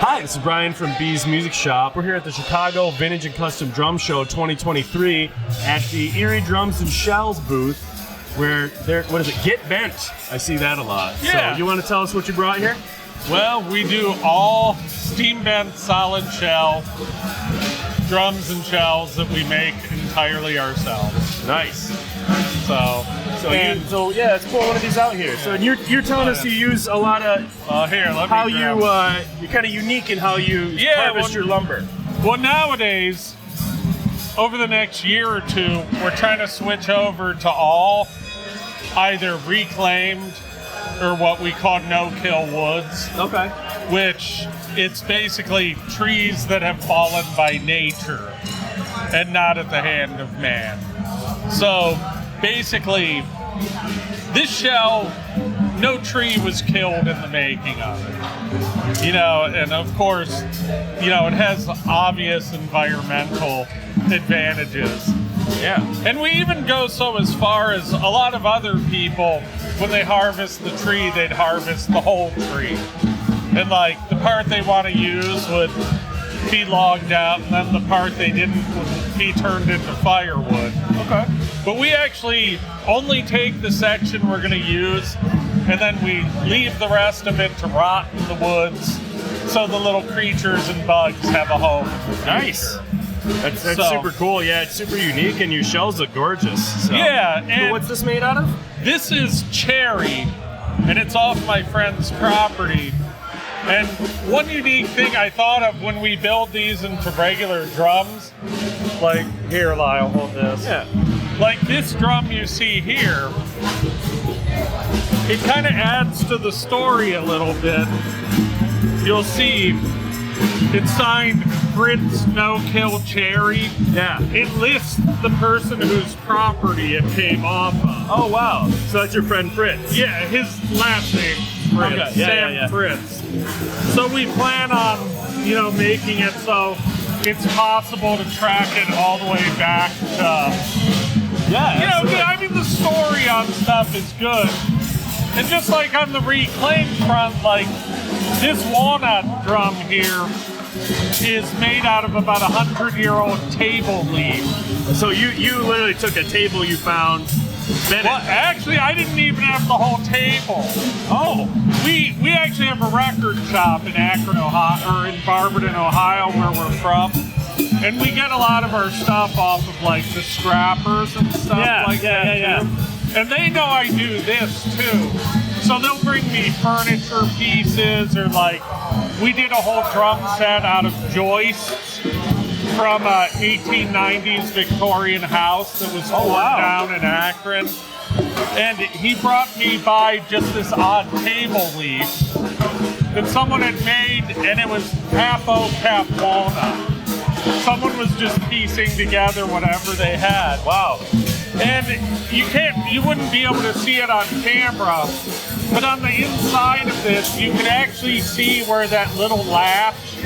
Hi, this is Brian from B's Music Shop. We're here at the Chicago Vintage and Custom Drum Show 2023 at the Erie Drums and Shells booth, where what is it? Get Bent. I see that a lot. Yeah. So you want to tell us what you brought here? Well, we do all steam bent solid shell drums and shells that we make entirely ourselves. Nice. So yeah, let's pull one of these out here. So you're telling us you use a lot of how you're kind of unique in how you harvest your lumber. Well, nowadays, over the next year or two, we're trying to switch over to all either reclaimed or what we call no-kill woods. Okay. Which it's basically trees that have fallen by nature and not at the hand of man. So basically, this shell, no tree was killed in the making of it. You know, and of course, you know, it has obvious environmental advantages. Yeah. And we even go so as far as a lot of other people, when they harvest the tree, they'd harvest the whole tree. And like the part they want to use would be logged out, and then the part they didn't would be turned into firewood. Okay. But we actually only take the section we're going to use, and then we leave the rest of it to rot in the woods, so the little creatures and bugs have a home. Nice. That's super cool. Yeah, it's super unique, and your shells look gorgeous. So. Yeah. And so what's this made out of? This is cherry, and it's off my friend's property. And one unique thing I thought of when we build these into regular drums, like, here, Lyle, hold this. Yeah. Like this drum you see here, it kind of adds to the story a little bit. You'll see it's signed Fritz No-Kill Cherry. Yeah. It lists the person whose property it came off of. Oh, wow. So that's your friend Fritz. Yeah, his last name, Fritz. Okay. Sam Fritz. So we plan on, you know, making it so it's possible to track it all the way back to... Yeah, you know, I mean, the story on stuff is good. And just like on the reclaimed front, like, this walnut drum here is made out of about 100-year-old table leaf. So you literally took a table you found, bent Well, it. actually, I didn't even have the whole table. Oh. We actually have a record shop in Akron, Ohio, or in Barberton, Ohio, where we're from. And we get a lot of our stuff off of like the scrappers and stuff like that too. And they know I do this too. So they'll bring me furniture pieces, or like we did a whole drum set out of joists from a 1890s Victorian house that was torn down in Akron. And he brought me by just this odd table leaf that someone had made, and it was half oak, half walnut. Someone was just piecing together whatever they had. Wow. And you wouldn't be able to see it on camera, but on the inside of this, you could actually see where that little latch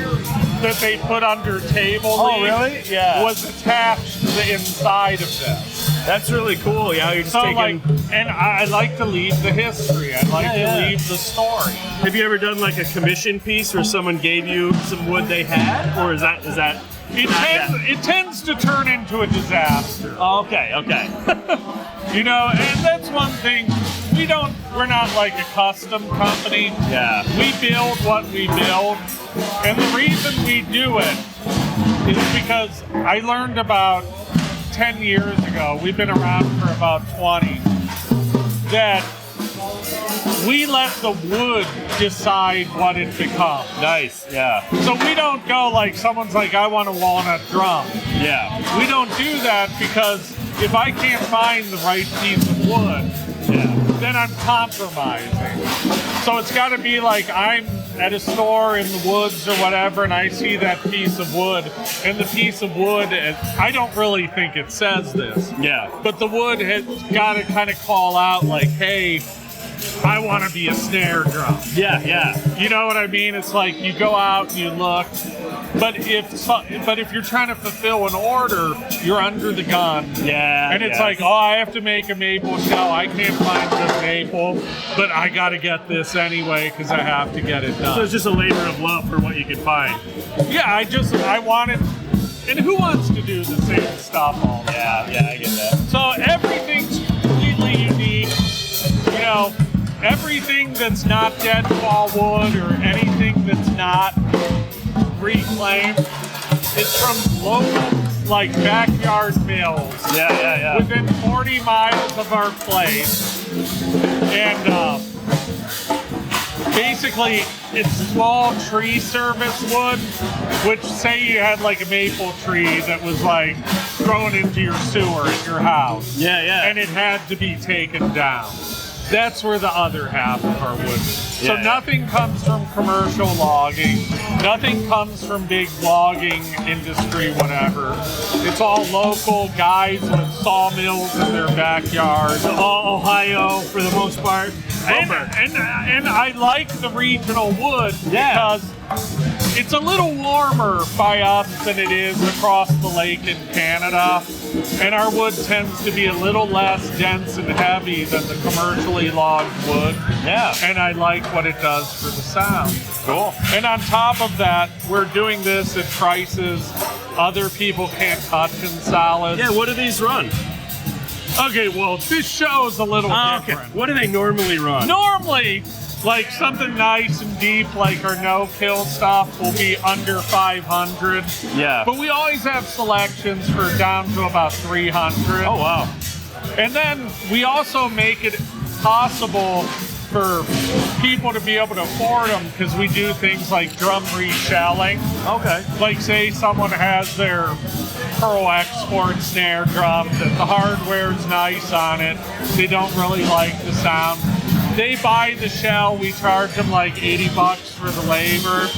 that they put under table leaf was attached to the inside of this. That's really cool. Yeah, you're just taking... and I like to leave the history. I like to leave the story. Have you ever done like a commission piece where someone gave you some wood they had, or is that? It tends to turn into a disaster. Oh, okay. You know, and that's one thing. We're not like a custom company. Yeah. We build what we build. And the reason we do it is because I learned about 10 years ago, we've been around for about 20, that we let the wood decide what it becomes. Nice, yeah. So we don't go like someone's like, I want a walnut drum. Yeah. We don't do that because if I can't find the right piece of wood, then I'm compromising. So it's got to be like I'm at a store in the woods or whatever, and I see that piece of wood, and the piece of wood, I don't really think it says this. Yeah. But the wood has got to kind of call out like, hey, I want to be a snare drum. Yeah, yeah. You know what I mean? It's like you go out and you look, but if you're trying to fulfill an order, you're under the gun. Yeah. And it's like, oh, I have to make a maple shell. I can't find good maple, but I got to get this anyway because I have to get it done. So it's just a labor of love for what you can find. Yeah, I wanted. And who wants to do the same stuff all the time? Yeah, I get that. So everything's completely unique. You know, everything that's not deadfall wood or anything that's not reclaimed, it's from local, like, backyard mills. Yeah. Within 40 miles of our place. And basically, it's small tree service wood, which say you had like a maple tree that was like thrown into your sewer in your house. Yeah. And it had to be taken down. That's where the other half of our wood is. So Yeah. nothing comes from commercial logging. Nothing comes from big logging industry, whatever. It's all local guys with sawmills in their backyard. All Ohio for the most part. And I like the regional wood Yeah. because it's a little warmer by us than it is across the lake in Canada. And our wood tends to be a little less dense and heavy than the commercially logged wood. Yeah. And I like what it does for the sound. Cool. And on top of that, we're doing this at prices other people can't touch in solids. Yeah, what do these run? Okay, well, this show's a little different. What do they normally run? Normally, like something nice and deep, like our no-kill stuff, will be under 500. Yeah. But we always have selections for down to about 300. Oh, wow. And then we also make it possible for people to be able to afford them because we do things like drum reshelling. Okay. Like, say someone has their Pearl Export snare drum that the hardware's nice on it. They don't really like the sound. They buy the shell, we charge them like 80 bucks for the labor,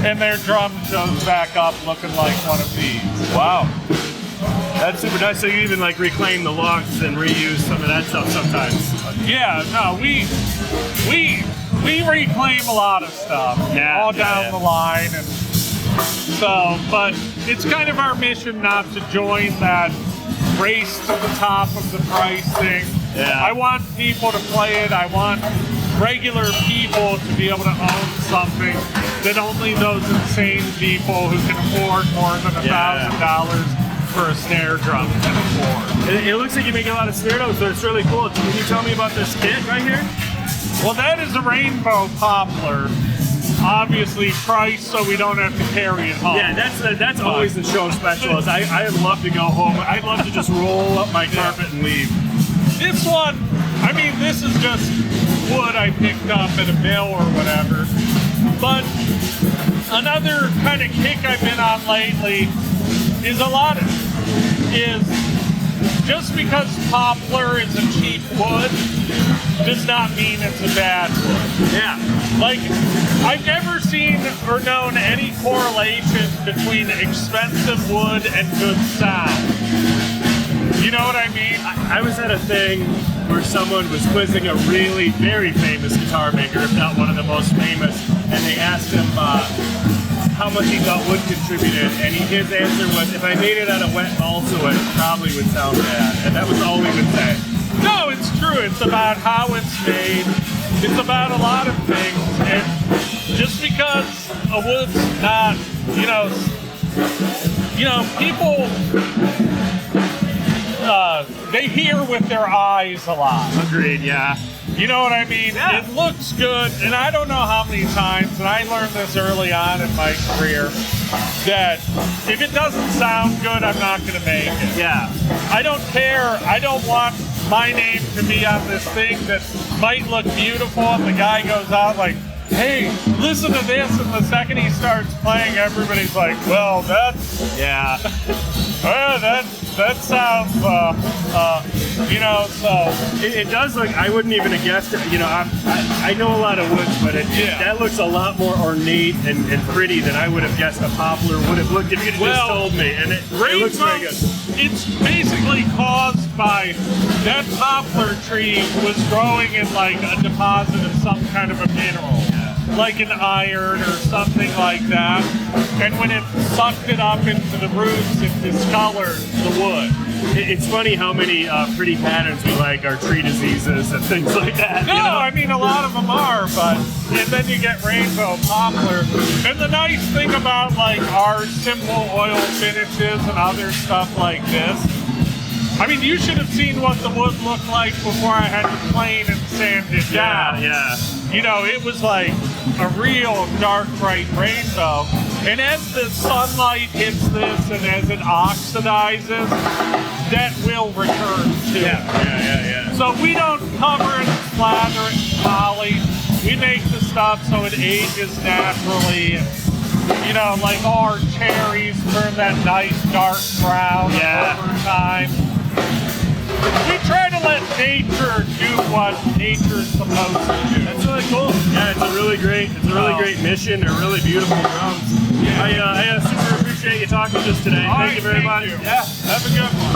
and their drum goes back up looking like one of these. Wow. That's super nice. So you even like reclaim the logs and reuse some of that stuff sometimes. Yeah, no, we reclaim a lot of stuff. Yeah, all down the line, and so, but it's kind of our mission not to join that race to the top of the price thing. Yeah. I want people to play it. I want regular people to be able to own something that only those insane people who can afford more than $1,000 for a snare drum can afford. It looks like you make a lot of snare drums, so it's really cool. Can you tell me about this kit right here? Well, that is a rainbow poplar. Obviously priced so we don't have to carry it home. Yeah, that's always the show special. Is I'd love to go home. I'd love to just roll up my carpet and leave. This one, I mean, this is just wood I picked up at a mill or whatever. But another kind of kick I've been on lately is just because poplar is a cheap wood does not mean it's a bad wood. Yeah. Like, I've never seen or known any correlation between expensive wood and good sound. You know what I mean? I was at a thing where someone was quizzing a really very famous guitar maker, if not one of the most famous, and they asked him how much he thought wood contributed, and his answer was, if I made it out of wet balsa wood, it probably would sound bad. And that was all he would say. No, it's true. It's about how it's made. It's about a lot of things. And just because a wood's not, people, they hear with their eyes a lot. Agreed, yeah. You know what I mean? Yeah. It looks good, and I don't know how many times, and I learned this early on in my career, that if it doesn't sound good, I'm not going to make it. Yeah. I don't care. I don't want my name to be on this thing that might look beautiful, and the guy goes out like, hey, listen to this, and the second he starts playing, everybody's like, well, that's... Yeah. that sounds You know, so it does look. I wouldn't even have guessed it. You know, I know a lot of woods, but that looks a lot more ornate and pretty than I would have guessed a poplar would have looked if you'd just told me. And it looks very good. It's basically caused by that poplar tree was growing in like a deposit of some kind of a mineral. Like an iron or something like that. And when it sucked it up into the roots, it discolored the wood. It's funny how many pretty patterns we like are tree diseases and things like that. No, you know? I mean a lot of them are, but and then you get rainbow poplar. And the nice thing about like our simple oil finishes and other stuff like this, I mean, you should have seen what the wood looked like before I had to plane and sand it down. Yeah. You know, it was like a real dark, bright rainbow. And as the sunlight hits this and as it oxidizes, that will return too. Yeah. So we don't cover it, slather it, and polish. We make the stuff so it ages naturally. You know, like our cherries turn that nice dark brown over time. We try to let nature do what nature's supposed to do. That's really cool. Yeah, it's a really great mission. They're really beautiful drums. I super appreciate you talking to us today. Thank you very much. Yeah, have a good one.